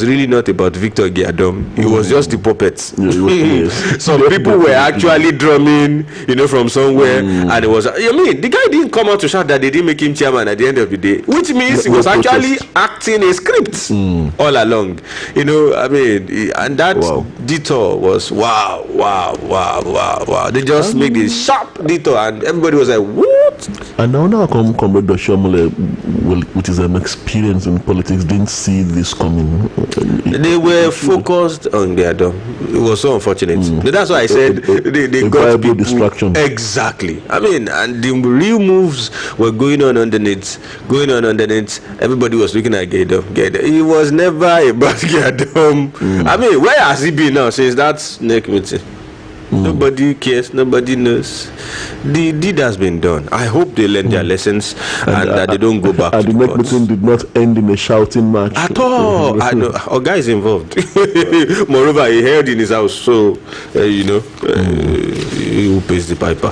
really not about Victor Giadom. It was just the puppets. Yes. Some people were actually drumming, from somewhere, and it was. The guy didn't come out to shout that they didn't make him chairman at the end of the day, which means he was actually acting a script all along. And that detour was wow. They just made this sharp detour, and everybody was like, "What?" And now Comrade Doshomole, with his experience in politics, didn't see this coming. They were focused on their dome. It was so unfortunate. That's why I said they got people. Distraction. Exactly. And the real moves were going on underneath. Everybody was looking at Giadom. It was never about Giadom. Where has he been now since that snake meeting? Nobody cares. Nobody knows. The deed has been done. I hope they learn their lessons and that they don't go back. And the next meeting did not end in a shouting match at all. I know. Our guy is involved. Moreover, he held in his house, so he who pays the piper.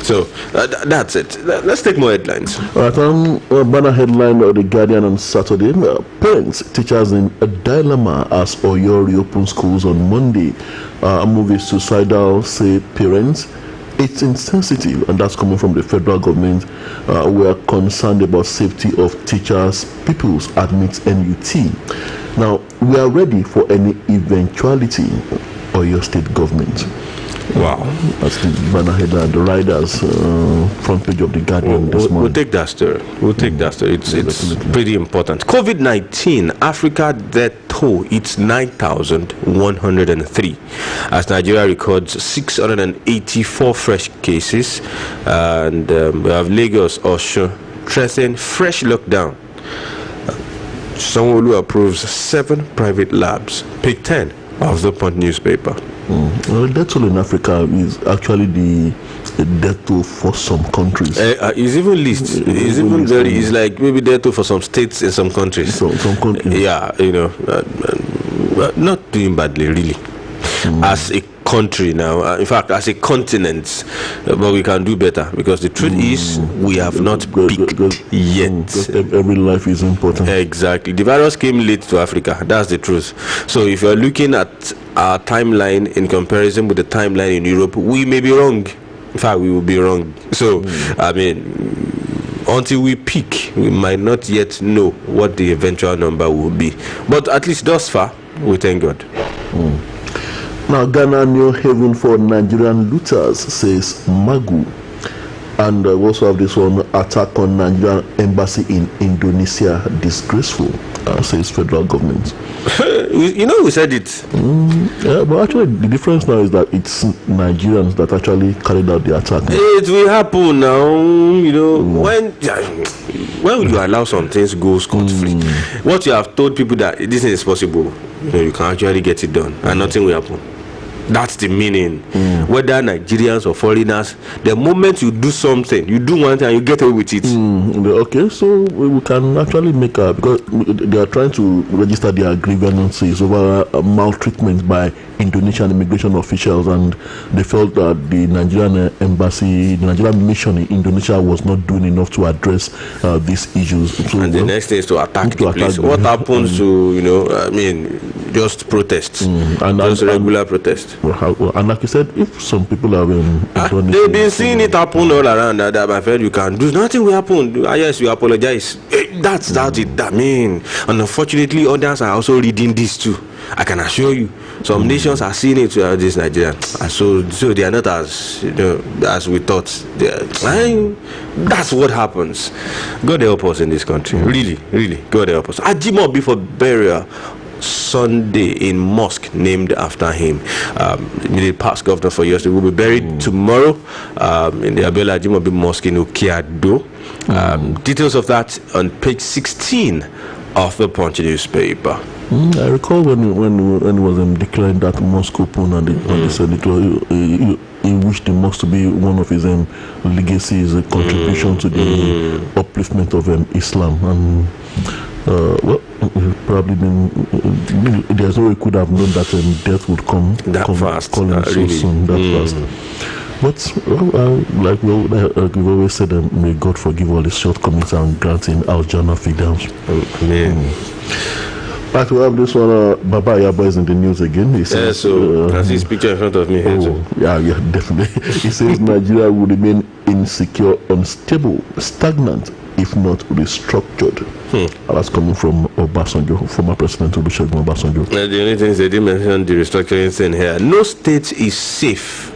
So that's it. Let's take more headlines. All right, banner headline of The Guardian on Saturday. Parents, teachers in a dilemma as Oluyole reopens schools on Monday. Movie suicidal, say parents. It's insensitive, and that's coming from the federal government. We are concerned about safety of teachers, pupils, admits NUT. Now, we are ready for any eventuality or your state government. Wow. That's the banner headline, the riders, front page of The Guardian this morning. We'll take that story. It's pretty important. COVID-19, Africa death toll, it's 9,103. As Nigeria records 684 fresh cases. And we have Lagos, Osun, threatening fresh lockdown. Sanwo-Olu approves 7 private labs. Page 10 of the Punch newspaper. Well, death toll in Africa is actually the death toll for some countries. It's even least. It's like maybe death toll for some states in some countries. Some countries. Yeah, not doing badly, really. As a country now, in fact, as a continent, but we can do better because the truth is we have not peaked yet. Every life is important. Exactly. The virus came late to Africa. That's the truth. So if you're looking at our timeline in comparison with the timeline in Europe, we may be wrong. In fact, we will be wrong. So, until we peak, we might not yet know what the eventual number will be. But at least thus far, we thank God. Now, Ghana new haven for Nigerian looters, says Magu. And we also have this one, attack on Nigerian embassy in Indonesia, disgraceful, says federal government. We said it. Yeah, but actually the difference now is that it's Nigerians that actually carried out the attack. It will happen now, when you allow some things go scot-free. What you have told people that this is possible, you can actually get it done and nothing will happen. That's the meaning. Whether Nigerians or foreigners, the moment you do something, you do one thing and you get away with it. Okay, so we can actually make because they are trying to register their grievances over maltreatment by Indonesian immigration officials, and they felt that the Nigerian embassy, the Nigerian mission in Indonesia was not doing enough to address these issues. So, and the next thing is to attack the place. What happens to, just protests, just regular protests? And like you said, if some people have they've been seeing it happen all around, that my friend, you can do nothing will happen. Yes, you apologize. That's it. And unfortunately, others are also reading this too. I can assure you, some nations are seeing it to this Nigeria. So they are not as as we thought. That's what happens. God help us in this country. Really, God help us. Ajimobi for burial Sunday in mosque named after him. The past governor for years, will be buried tomorrow in the Abiola Ajimobi Mosque in Okeado. Details of that on page 16 of the Punch newspaper. I recall when he was declaring that mosque open, and they said he wished the mosque to be one of his legacies, a contribution to the upliftment of Islam. And probably there's no way could have known that death would come that fast, so soon, that fast. But like we've always said, may God forgive all his shortcomings and grant him Al-Jannah Firdaus. Amen. Right, we have this one. Baba Yaba is in the news again. He says, so I see his picture in front of me here too. yeah, definitely. He says Nigeria will remain insecure, unstable, stagnant, if not restructured. And that's coming from Obasanjo, former President Olusegun Obasanjo. The only thing is they didn't mention the restructuring thing here. No state is safe,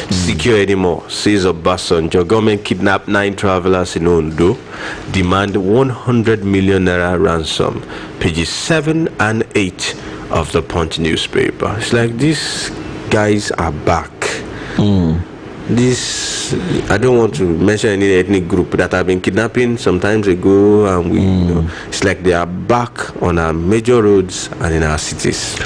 secure anymore, says Obasanjo. Government kidnapped 9 travelers in Ondo, demand 100 million naira ransom. Pages 7 and 8 of the Punch newspaper. It's like these guys are back. This, I don't want to mention any ethnic group that have been kidnapping some times ago, and we, it's like they are back on our major roads and in our cities.